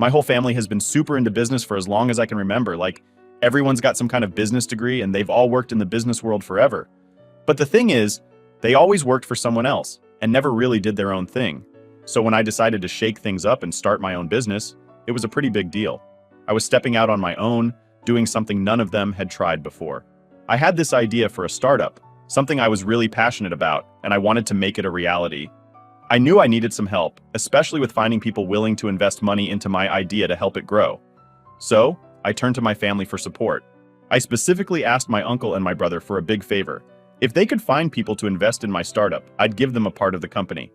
My whole family has been super into business for as long as I can remember. Like, everyone's got some kind of business degree and they've all worked in the business world forever. But the thing is, they always worked for someone else and never really did their own thing. So when I decided to shake things up and start my own business, it was a pretty big deal. I was stepping out on my own, doing something none of them had tried before. I had this idea for a startup, something I was really passionate about, and I wanted to make it a reality. I knew I needed some help, especially with finding people willing to invest money into my idea to help it grow. So, I turned to my family for support. I specifically asked my uncle and my brother for a big favor. If they could find people to invest in my startup, I'd give them a part of the company.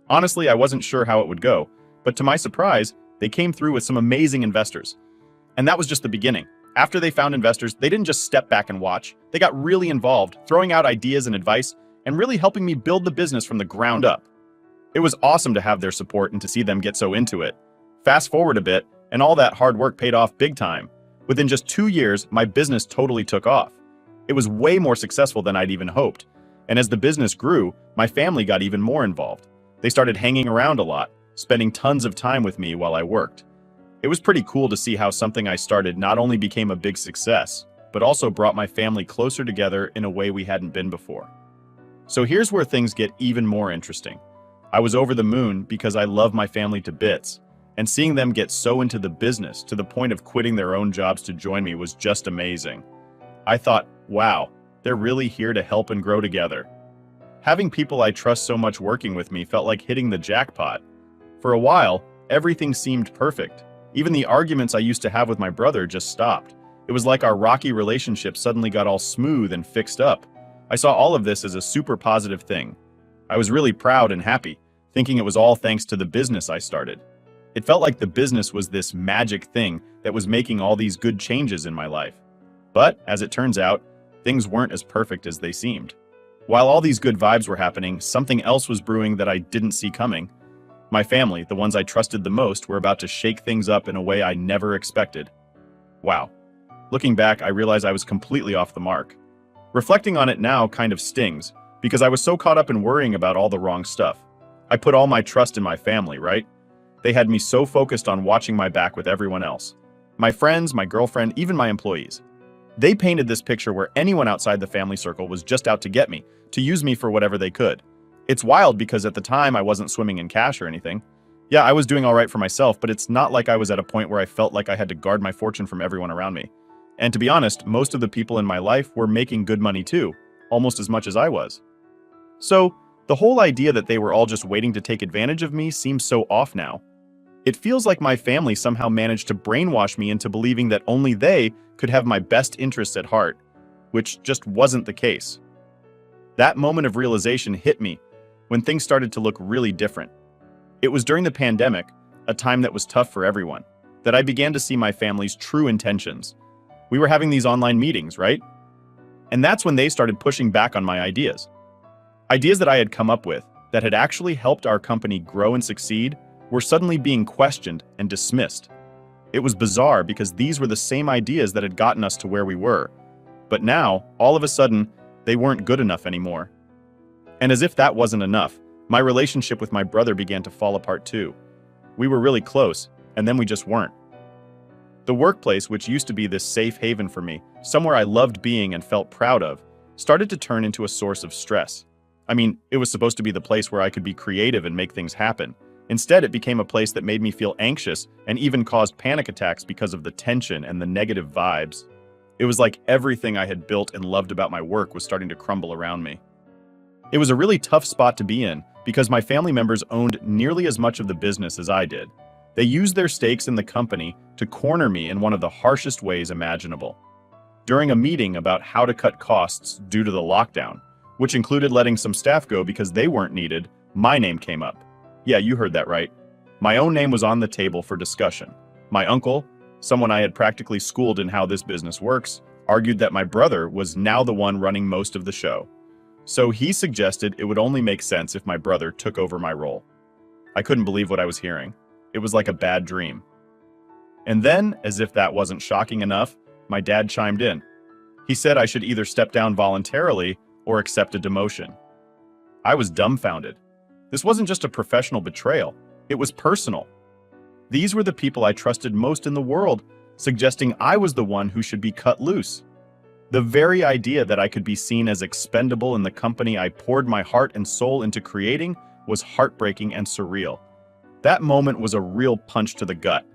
Honestly, I wasn't sure how it would go, but to my surprise, they came through with some amazing investors. And that was just the beginning. After they found investors, they didn't just step back and watch. They got really involved, throwing out ideas and advice, and really helping me build the business from the ground up. It was awesome to have their support and to see them get so into it. Fast forward a bit, and all that hard work paid off big time. Within just 2 years, my business totally took off. It was way more successful than I'd even hoped. And as the business grew, my family got even more involved. They started hanging around a lot, spending tons of time with me while I worked. It was pretty cool to see how something I started not only became a big success, but also brought my family closer together in a way we hadn't been before. So here's where things get even more interesting. I was over the moon because I love my family to bits, and seeing them get so into the business to the point of quitting their own jobs to join me was just amazing. I thought, wow, they're really here to help and grow together. Having people I trust so much working with me felt like hitting the jackpot. For a while, everything seemed perfect. Even the arguments I used to have with my brother just stopped. It was like our rocky relationship suddenly got all smooth and fixed up. I saw all of this as a super positive thing. I was really proud and happy, thinking it was all thanks to the business I started. It felt like the business was this magic thing that was making all these good changes in my life. But, as it turns out, things weren't as perfect as they seemed. While all these good vibes were happening, something else was brewing that I didn't see coming. My family, the ones I trusted the most, were about to shake things up in a way I never expected. Wow. Looking back, I realize I was completely off the mark. Reflecting on it now kind of stings, because I was so caught up in worrying about all the wrong stuff. I put all my trust in my family, right? They had me so focused on watching my back with everyone else. My friends, my girlfriend, even my employees. They painted this picture where anyone outside the family circle was just out to get me, to use me for whatever they could. It's wild because at the time I wasn't swimming in cash or anything. Yeah, I was doing all right for myself, but it's not like I was at a point where I felt like I had to guard my fortune from everyone around me. And to be honest, most of the people in my life were making good money too, almost as much as I was. So, the whole idea that they were all just waiting to take advantage of me seems so off now. It feels like my family somehow managed to brainwash me into believing that only they could have my best interests at heart, which just wasn't the case. That moment of realization hit me when things started to look really different. It was during the pandemic, a time that was tough for everyone, that I began to see my family's true intentions. We were having these online meetings, right? And that's when they started pushing back on my ideas. Ideas that I had come up with, that had actually helped our company grow and succeed, were suddenly being questioned and dismissed. It was bizarre because these were the same ideas that had gotten us to where we were. But now, all of a sudden, they weren't good enough anymore. And as if that wasn't enough, my relationship with my brother began to fall apart too. We were really close, and then we just weren't. The workplace, which used to be this safe haven for me, somewhere I loved being and felt proud of, started to turn into a source of stress. I mean, it was supposed to be the place where I could be creative and make things happen. Instead, it became a place that made me feel anxious and even caused panic attacks because of the tension and the negative vibes. It was like everything I had built and loved about my work was starting to crumble around me. It was a really tough spot to be in because my family members owned nearly as much of the business as I did. They used their stakes in the company to corner me in one of the harshest ways imaginable. During a meeting about how to cut costs due to the lockdown, which included letting some staff go because they weren't needed, my name came up. Yeah, you heard that right. My own name was on the table for discussion. My uncle, someone I had practically schooled in how this business works, argued that my brother was now the one running most of the show. So he suggested it would only make sense if my brother took over my role. I couldn't believe what I was hearing. It was like a bad dream. And then, as if that wasn't shocking enough, my dad chimed in. He said I should either step down voluntarily or accept a demotion. I was dumbfounded. This wasn't just a professional betrayal, it was personal. These were the people I trusted most in the world, suggesting I was the one who should be cut loose. The very idea that I could be seen as expendable in the company I poured my heart and soul into creating was heartbreaking and surreal. That moment was a real punch to the gut.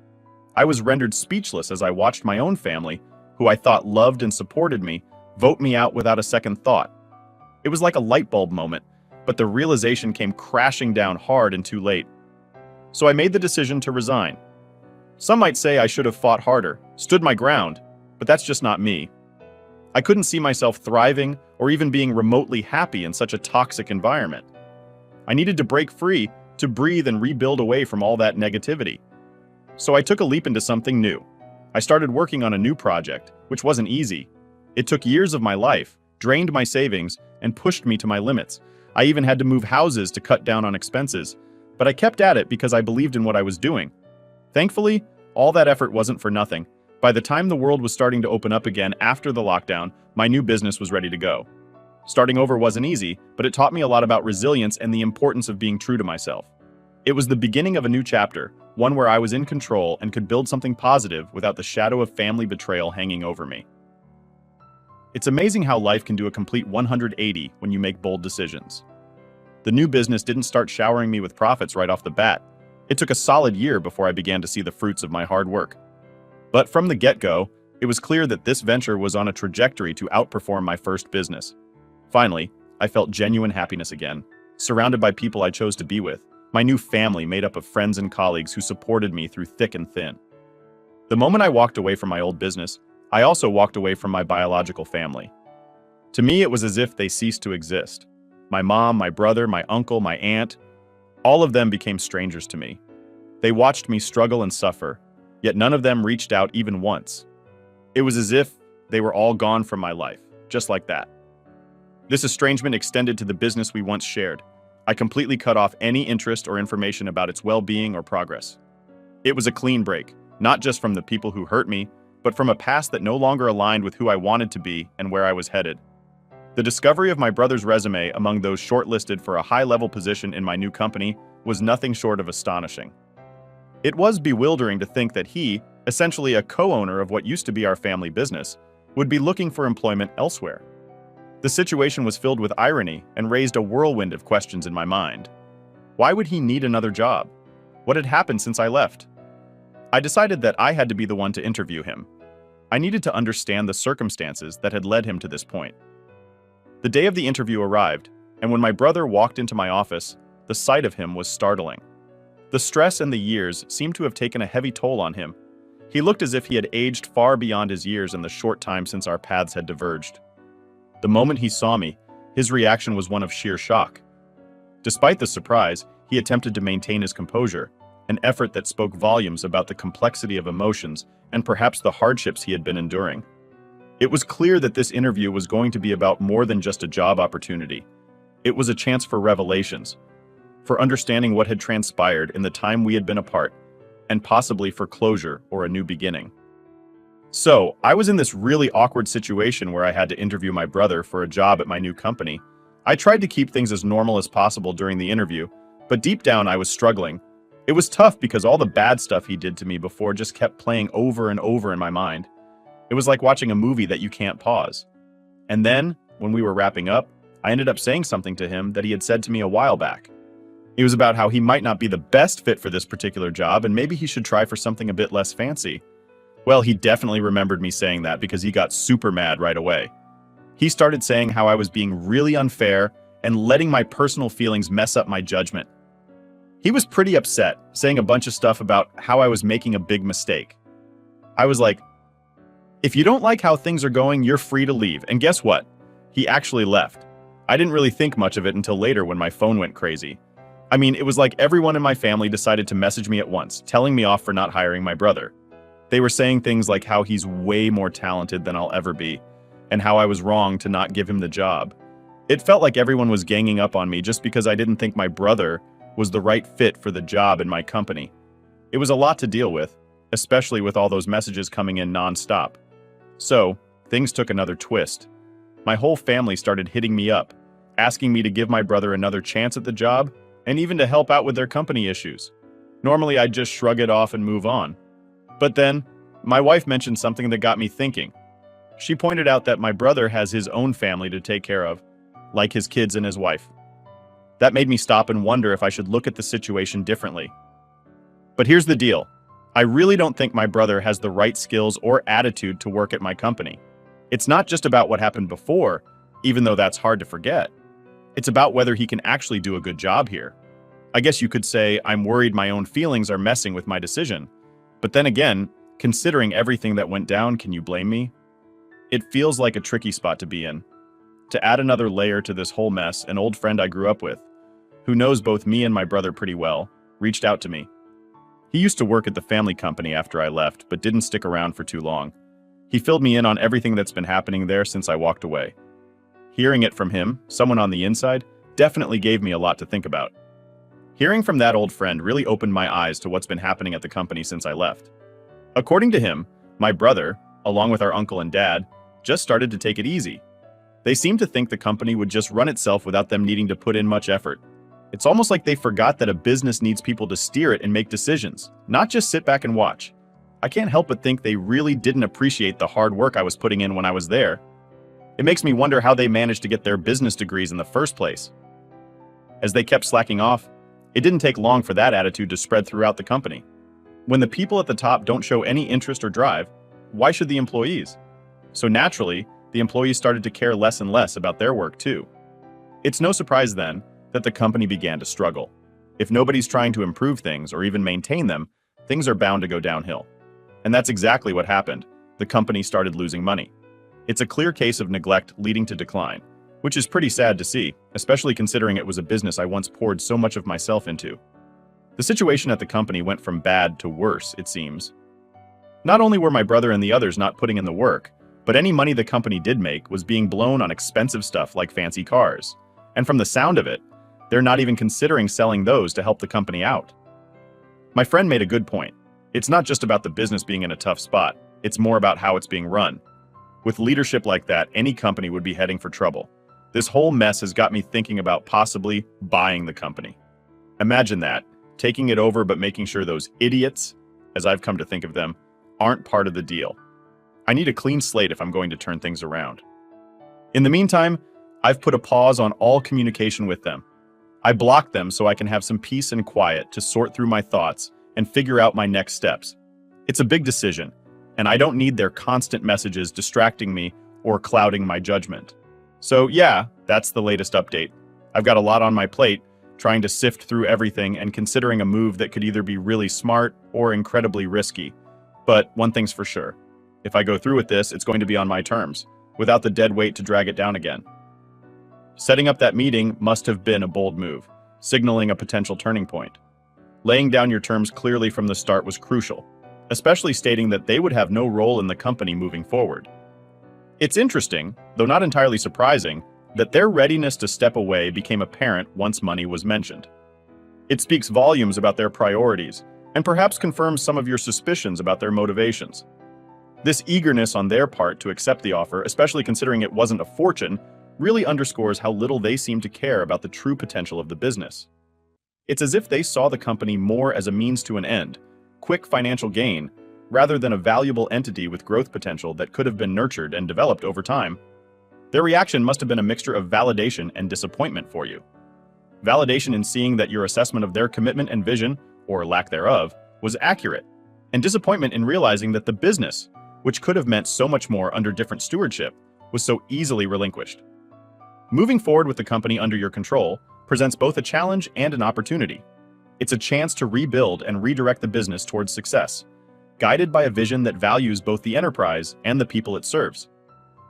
I was rendered speechless as I watched my own family, who I thought loved and supported me, vote me out without a second thought. It was like a light bulb moment, but the realization came crashing down hard and too late. So I made the decision to resign. Some might say I should have fought harder, stood my ground, but that's just not me. I couldn't see myself thriving or even being remotely happy in such a toxic environment. I needed to break free to breathe and rebuild away from all that negativity. So I took a leap into something new. I started working on a new project, which wasn't easy. It took years of my life, drained my savings, and pushed me to my limits. I even had to move houses to cut down on expenses. But I kept at it because I believed in what I was doing. Thankfully, all that effort wasn't for nothing. By the time the world was starting to open up again after the lockdown, my new business was ready to go. Starting over wasn't easy, but it taught me a lot about resilience and the importance of being true to myself. It was the beginning of a new chapter, one where I was in control and could build something positive without the shadow of family betrayal hanging over me. It's amazing how life can do a complete 180 when you make bold decisions. The new business didn't start showering me with profits right off the bat. It took a solid year before I began to see the fruits of my hard work. But from the get-go, it was clear that this venture was on a trajectory to outperform my first business. Finally, I felt genuine happiness again, surrounded by people I chose to be with, my new family made up of friends and colleagues who supported me through thick and thin. The moment I walked away from my old business, I also walked away from my biological family. To me, it was as if they ceased to exist. My mom, my brother, my uncle, my aunt, all of them became strangers to me. They watched me struggle and suffer, yet none of them reached out even once. It was as if they were all gone from my life, just like that. This estrangement extended to the business we once shared. I completely cut off any interest or information about its well-being or progress. It was a clean break, not just from the people who hurt me, but from a past that no longer aligned with who I wanted to be and where I was headed. The discovery of my brother's resume among those shortlisted for a high-level position in my new company was nothing short of astonishing. It was bewildering to think that he, essentially a co-owner of what used to be our family business, would be looking for employment elsewhere. The situation was filled with irony and raised a whirlwind of questions in my mind. Why would he need another job? What had happened since I left? I decided that I had to be the one to interview him. I needed to understand the circumstances that had led him to this point. The day of the interview arrived, and when my brother walked into my office, the sight of him was startling. The stress and the years seemed to have taken a heavy toll on him. He looked as if he had aged far beyond his years in the short time since our paths had diverged. The moment he saw me, his reaction was one of sheer shock. Despite the surprise, he attempted to maintain his composure, an effort that spoke volumes about the complexity of emotions and perhaps the hardships he had been enduring. It was clear that this interview was going to be about more than just a job opportunity. It was a chance for revelations, for understanding what had transpired in the time we had been apart, and possibly for closure or a new beginning. So, I was in this really awkward situation where I had to interview my brother for a job at my new company. I tried to keep things as normal as possible during the interview, but deep down I was struggling. It was tough because all the bad stuff he did to me before just kept playing over and over in my mind. It was like watching a movie that you can't pause. And then, when we were wrapping up, I ended up saying something to him that he had said to me a while back. It was about how he might not be the best fit for this particular job and maybe he should try for something a bit less fancy. Well, he definitely remembered me saying that because he got super mad right away. He started saying how I was being really unfair and letting my personal feelings mess up my judgment. He was pretty upset, saying a bunch of stuff about how I was making a big mistake. I was like, if you don't like how things are going, you're free to leave. And guess what? He actually left. I didn't really think much of it until later when my phone went crazy. I mean, it was like everyone in my family decided to message me at once, telling me off for not hiring my brother. They were saying things like how he's way more talented than I'll ever be, and how I was wrong to not give him the job. It felt like everyone was ganging up on me just because I didn't think my brother was the right fit for the job in my company. It was a lot to deal with, especially with all those messages coming in non-stop. So, things took another twist. My whole family started hitting me up, asking me to give my brother another chance at the job, and even to help out with their company issues. Normally, I'd just shrug it off and move on. But then, my wife mentioned something that got me thinking. She pointed out that my brother has his own family to take care of, like his kids and his wife. That made me stop and wonder if I should look at the situation differently. But here's the deal. I really don't think my brother has the right skills or attitude to work at my company. It's not just about what happened before, even though that's hard to forget. It's about whether he can actually do a good job here. I guess you could say I'm worried my own feelings are messing with my decision. But then again, considering everything that went down, can you blame me? It feels like a tricky spot to be in. To add another layer to this whole mess, an old friend I grew up with, who knows both me and my brother pretty well, reached out to me. He used to work at the family company after I left, but didn't stick around for too long. He filled me in on everything that's been happening there since I walked away. Hearing it from him, someone on the inside, definitely gave me a lot to think about. Hearing from that old friend really opened my eyes to what's been happening at the company since I left. According to him, my brother, along with our uncle and dad, just started to take it easy. They seemed to think the company would just run itself without them needing to put in much effort. It's almost like they forgot that a business needs people to steer it and make decisions, not just sit back and watch. I can't help but think they really didn't appreciate the hard work I was putting in when I was there. It makes me wonder how they managed to get their business degrees in the first place. As they kept slacking off, it didn't take long for that attitude to spread throughout the company. When the people at the top don't show any interest or drive, why should the employees? So naturally, the employees started to care less and less about their work too. It's no surprise then that the company began to struggle. If nobody's trying to improve things or even maintain them, things are bound to go downhill. And that's exactly what happened. The company started losing money. It's a clear case of neglect leading to decline, which is pretty sad to see, especially considering it was a business I once poured so much of myself into. The situation at the company went from bad to worse, it seems. Not only were my brother and the others not putting in the work, but any money the company did make was being blown on expensive stuff like fancy cars. And from the sound of it, they're not even considering selling those to help the company out. My friend made a good point. It's not just about the business being in a tough spot, it's more about how it's being run. With leadership like that, any company would be heading for trouble. This whole mess has got me thinking about possibly buying the company. Imagine that, taking it over but making sure those idiots, as I've come to think of them, aren't part of the deal. I need a clean slate if I'm going to turn things around. In the meantime, I've put a pause on all communication with them. I blocked them so I can have some peace and quiet to sort through my thoughts and figure out my next steps. It's a big decision, and I don't need their constant messages distracting me or clouding my judgment. So yeah, that's the latest update. I've got a lot on my plate, trying to sift through everything and considering a move that could either be really smart or incredibly risky. But one thing's for sure. If I go through with this, it's going to be on my terms, without the dead weight to drag it down again. Setting up that meeting must have been a bold move, signaling a potential turning point. Laying down your terms clearly from the start was crucial, especially stating that they would have no role in the company moving forward. It's interesting, though not entirely surprising, that their readiness to step away became apparent once money was mentioned. It speaks volumes about their priorities, and perhaps confirms some of your suspicions about their motivations. This eagerness on their part to accept the offer, especially considering it wasn't a fortune, really underscores how little they seem to care about the true potential of the business. It's as if they saw the company more as a means to an end, quick financial gain, rather than a valuable entity with growth potential that could have been nurtured and developed over time. Their reaction must have been a mixture of validation and disappointment for you. Validation in seeing that your assessment of their commitment and vision, or lack thereof, was accurate, and disappointment in realizing that the business, which could have meant so much more under different stewardship, was so easily relinquished. Moving forward with the company under your control presents both a challenge and an opportunity. It's a chance to rebuild and redirect the business towards success, guided by a vision that values both the enterprise and the people it serves.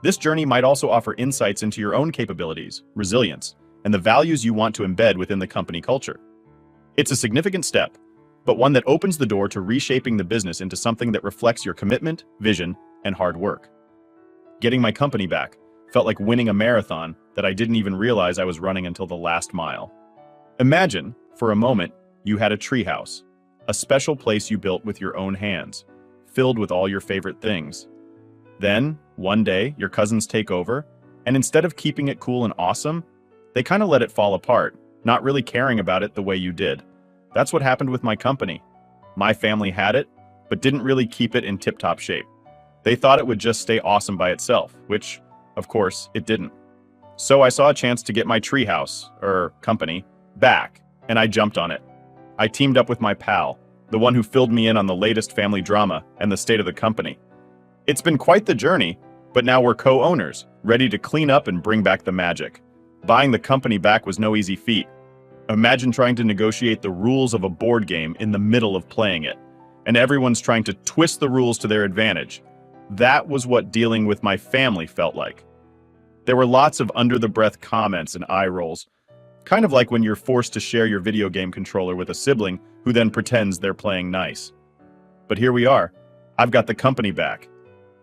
This journey might also offer insights into your own capabilities, resilience, and the values you want to embed within the company culture. It's a significant step, but one that opens the door to reshaping the business into something that reflects your commitment, vision, and hard work. Getting my company back felt like winning a marathon that I didn't even realize I was running until the last mile. Imagine, for a moment, you had a treehouse, a special place you built with your own hands, filled with all your favorite things. Then, one day, your cousins take over, and instead of keeping it cool and awesome, they kind of let it fall apart, not really caring about it the way you did. That's what happened with my company. My family had it, but didn't really keep it in tip-top shape. They thought it would just stay awesome by itself, which, of course, it didn't. So I saw a chance to get my treehouse, company, back, and I jumped on it. I teamed up with my pal, the one who filled me in on the latest family drama and the state of the company. It's been quite the journey, but now we're co-owners, ready to clean up and bring back the magic. Buying the company back was no easy feat. Imagine trying to negotiate the rules of a board game in the middle of playing it, and everyone's trying to twist the rules to their advantage. That was what dealing with my family felt like. There were lots of under-the-breath comments and eye rolls, kind of like when you're forced to share your video game controller with a sibling who then pretends they're playing nice. But here we are. I've got the company back.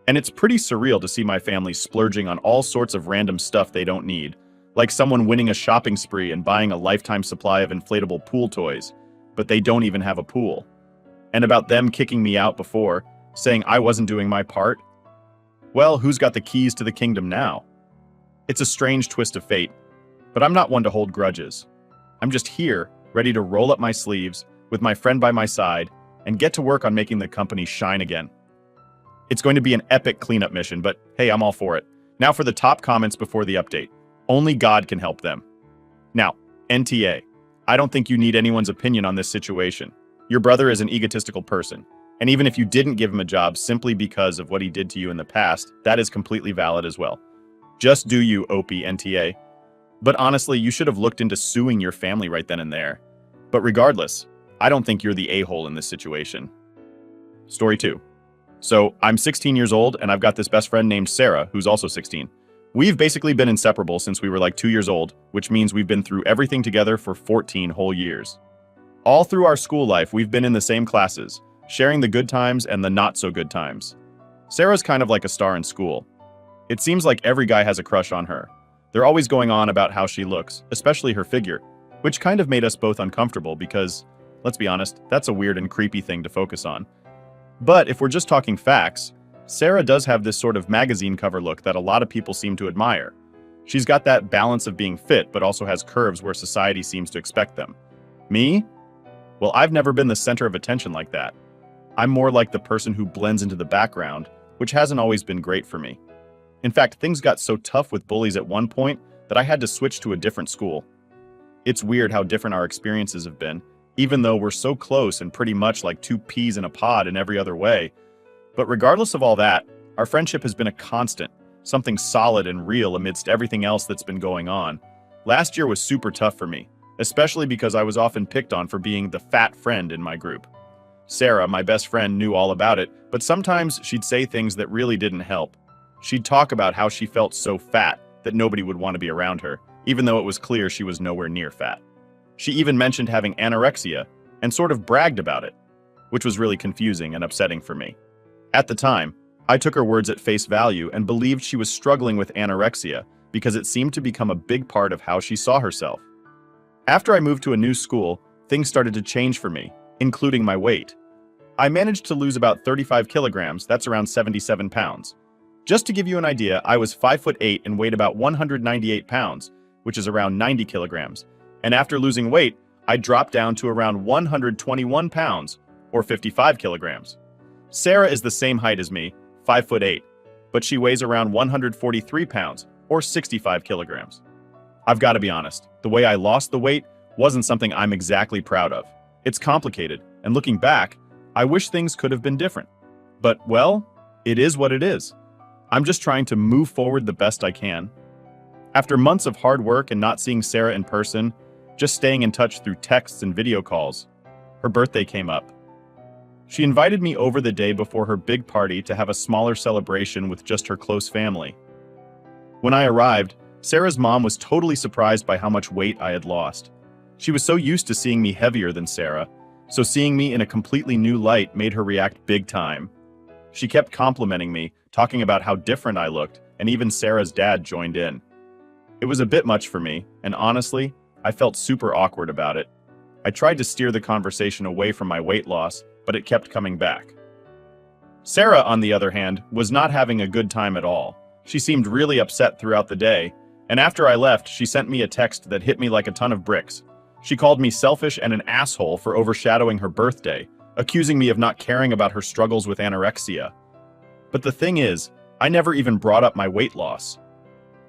And it's pretty surreal to see my family splurging on all sorts of random stuff they don't need, like someone winning a shopping spree and buying a lifetime supply of inflatable pool toys, but they don't even have a pool. And about them kicking me out before, saying I wasn't doing my part. Well, who's got the keys to the kingdom now? It's a strange twist of fate, but I'm not one to hold grudges. I'm just here, ready to roll up my sleeves, with my friend by my side, and get to work on making the company shine again. It's going to be an epic cleanup mission, but hey, I'm all for it. Now for the top comments before the update. Only God can help them. Now, NTA, I don't think you need anyone's opinion on this situation. Your brother is an egotistical person, and even if you didn't give him a job simply because of what he did to you in the past, that is completely valid as well. Just do you, OP NTA. But honestly, you should have looked into suing your family right then and there. But regardless, I don't think you're the a-hole in this situation. Story 2. So, I'm 16 years old, and I've got this best friend named Sarah, who's also 16. We've basically been inseparable since we were like 2 years old, which means we've been through everything together for 14 whole years. All through our school life, we've been in the same classes, sharing the good times and the not-so-good times. Sarah's kind of like a star in school. It seems like every guy has a crush on her. They're always going on about how she looks, especially her figure, which kind of made us both uncomfortable because, let's be honest, that's a weird and creepy thing to focus on. But if we're just talking facts, Sarah does have this sort of magazine cover look that a lot of people seem to admire. She's got that balance of being fit, but also has curves where society seems to expect them. Me? Well, I've never been the center of attention like that. I'm more like the person who blends into the background, which hasn't always been great for me. In fact, things got so tough with bullies at one point that I had to switch to a different school. It's weird how different our experiences have been, even though we're so close and pretty much like two peas in a pod in every other way. But regardless of all that, our friendship has been a constant, something solid and real amidst everything else that's been going on. Last year was super tough for me, especially because I was often picked on for being the fat friend in my group. Sarah, my best friend, knew all about it, but sometimes she'd say things that really didn't help. She'd talk about how she felt so fat that nobody would want to be around her, even though it was clear she was nowhere near fat. She even mentioned having anorexia and sort of bragged about it, which was really confusing and upsetting for me. At the time, I took her words at face value and believed she was struggling with anorexia because it seemed to become a big part of how she saw herself. After I moved to a new school, things started to change for me, including my weight. I managed to lose about 35 kilograms, that's around 77 pounds. Just to give you an idea, I was 5'8" and weighed about 198 pounds, which is around 90 kilograms. And after losing weight, I dropped down to around 121 pounds, or 55 kilograms. Sarah is the same height as me, 5'8", but she weighs around 143 pounds, or 65 kilograms. I've got to be honest, the way I lost the weight wasn't something I'm exactly proud of. It's complicated, and looking back, I wish things could have been different. But, well, it is what it is. I'm just trying to move forward the best I can. After months of hard work and not seeing Sarah in person, just staying in touch through texts and video calls, her birthday came up. She invited me over the day before her big party to have a smaller celebration with just her close family. When I arrived, Sarah's mom was totally surprised by how much weight I had lost. She was so used to seeing me heavier than Sarah, so seeing me in a completely new light made her react big time. She kept complimenting me, talking about how different I looked, and even Sarah's dad joined in. It was a bit much for me, and honestly, I felt super awkward about it. I tried to steer the conversation away from my weight loss, but it kept coming back. Sarah, on the other hand, was not having a good time at all. She seemed really upset throughout the day, and after I left, she sent me a text that hit me like a ton of bricks. She called me selfish and an asshole for overshadowing her birthday, accusing me of not caring about her struggles with anorexia. But the thing is, I never even brought up my weight loss.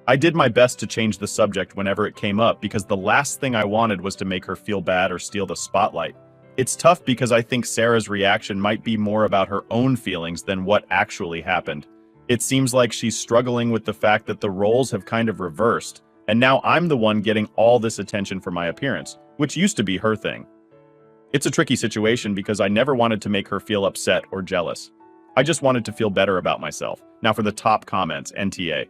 I did my best to change the subject whenever it came up because the last thing I wanted was to make her feel bad or steal the spotlight. It's tough because I think Sarah's reaction might be more about her own feelings than what actually happened. It seems like she's struggling with the fact that the roles have kind of reversed, and now I'm the one getting all this attention for my appearance, which used to be her thing. It's a tricky situation because I never wanted to make her feel upset or jealous. I just wanted to feel better about myself. Now for the top comments, NTA.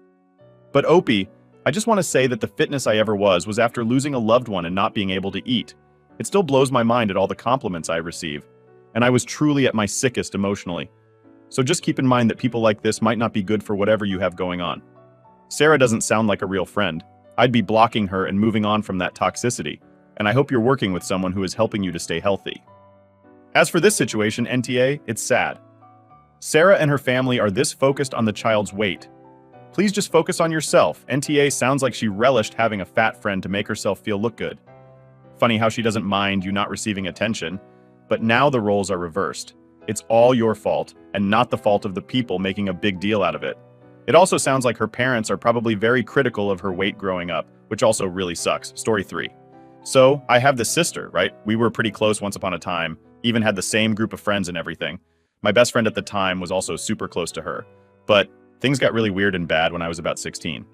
But Opie, I just want to say that the fitness I ever was after losing a loved one and not being able to eat. It still blows my mind at all the compliments I receive, and I was truly at my sickest emotionally. So just keep in mind that people like this might not be good for whatever you have going on. Sarah doesn't sound like a real friend. I'd be blocking her and moving on from that toxicity, and I hope you're working with someone who is helping you to stay healthy. As for this situation, NTA, it's sad. Sarah and her family are this focused on the child's weight. Please just focus on yourself. NTA sounds like she relished having a fat friend to make herself look good. Funny how she doesn't mind you not receiving attention, but now the roles are reversed. It's all your fault, and not the fault of the people making a big deal out of it. It also sounds like her parents are probably very critical of her weight growing up, which also really sucks. Story 3. So, I have this sister, right? We were pretty close once upon a time, even had the same group of friends and everything. My best friend at the time was also super close to her, but things got really weird and bad when I was about 16.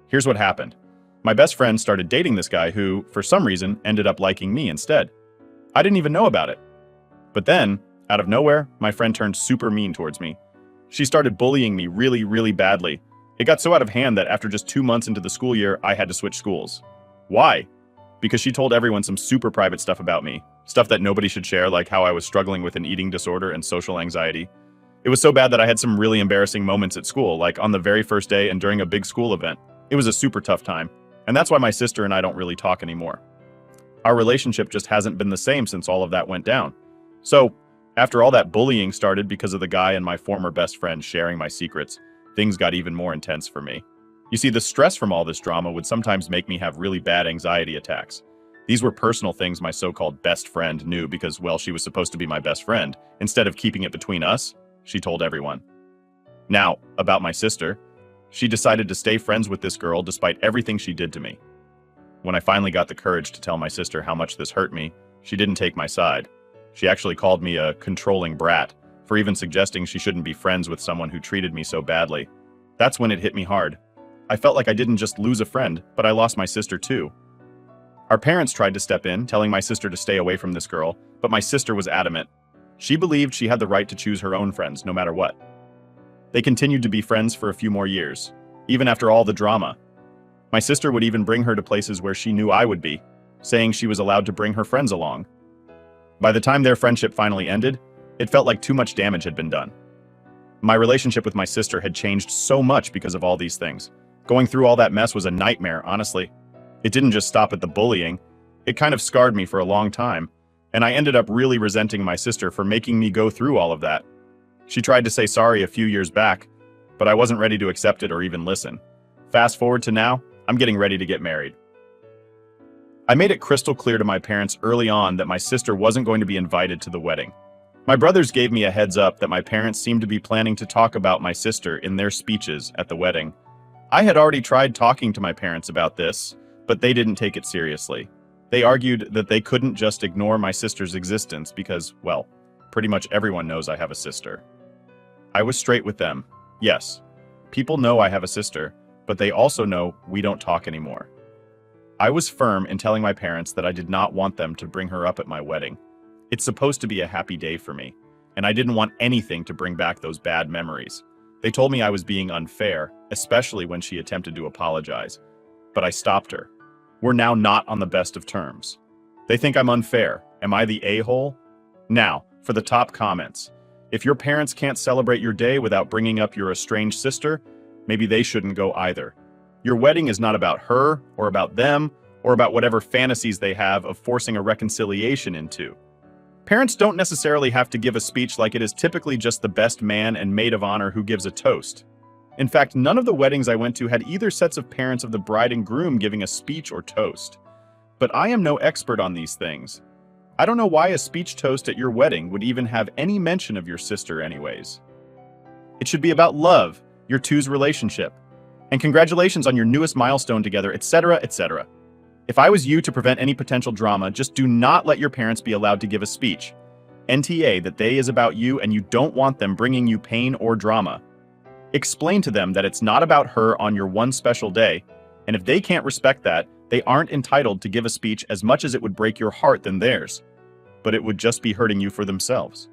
Here's what happened. My best friend started dating this guy who, for some reason, ended up liking me instead. I didn't even know about it. But then, out of nowhere, my friend turned super mean towards me. She started bullying me really, really badly. It got so out of hand that after just 2 months into the school year, I had to switch schools. Why? Because she told everyone some super private stuff about me. Stuff that nobody should share, like how I was struggling with an eating disorder and social anxiety. It was so bad that I had some really embarrassing moments at school, like on the very first day and during a big school event. It was a super tough time, and that's why my sister and I don't really talk anymore. Our relationship just hasn't been the same since all of that went down. So, after all that bullying started because of the guy and my former best friend sharing my secrets, things got even more intense for me. You see, the stress from all this drama would sometimes make me have really bad anxiety attacks. These were personal things my so-called best friend knew because, well, she was supposed to be my best friend. Instead of keeping it between us, she told everyone. Now, about my sister, she decided to stay friends with this girl despite everything she did to me. When I finally got the courage to tell my sister how much this hurt me, she didn't take my side. She actually called me a controlling brat for even suggesting she shouldn't be friends with someone who treated me so badly. That's when it hit me hard. I felt like I didn't just lose a friend, but I lost my sister too. Our parents tried to step in, telling my sister to stay away from this girl, but my sister was adamant. She believed she had the right to choose her own friends, no matter what. They continued to be friends for a few more years, even after all the drama. My sister would even bring her to places where she knew I would be, saying she was allowed to bring her friends along. By the time their friendship finally ended, it felt like too much damage had been done. My relationship with my sister had changed so much because of all these things. Going through all that mess was a nightmare, honestly. It didn't just stop at the bullying. It kind of scarred me for a long time, and I ended up really resenting my sister for making me go through all of that. She tried to say sorry a few years back, but I wasn't ready to accept it or even listen. Fast forward to now, I'm getting ready to get married. I made it crystal clear to my parents early on that my sister wasn't going to be invited to the wedding. My brothers gave me a heads up that my parents seemed to be planning to talk about my sister in their speeches at the wedding. I had already tried talking to my parents about this, but they didn't take it seriously. They argued that they couldn't just ignore my sister's existence because, well, pretty much everyone knows I have a sister. I was straight with them. Yes, people know I have a sister, but they also know we don't talk anymore. I was firm in telling my parents that I did not want them to bring her up at my wedding. It's supposed to be a happy day for me, and I didn't want anything to bring back those bad memories. They told me I was being unfair, especially when she attempted to apologize. But I stopped her. We're now not on the best of terms. They think I'm unfair. Am I the a-hole? Now, for the top comments. If your parents can't celebrate your day without bringing up your estranged sister, maybe they shouldn't go either. Your wedding is not about her, or about them, or about whatever fantasies they have of forcing a reconciliation into. Parents don't necessarily have to give a speech like it is typically just the best man and maid of honor who gives a toast. In fact, none of the weddings I went to had either sets of parents of the bride and groom giving a speech or toast. but I am no expert on these things. I don't know why a speech toast at your wedding would even have any mention of your sister anyways. It should be about love, your two's relationship, and congratulations on your newest milestone together, etc., etc. If I was you, to prevent any potential drama, just do not let your parents be allowed to give a speech. NTA, that day is about you and you don't want them bringing you pain or drama. Explain to them that it's not about her on your one special day, and if they can't respect that, they aren't entitled to give a speech as much as it would break your heart than theirs. But it would just be hurting you for themselves.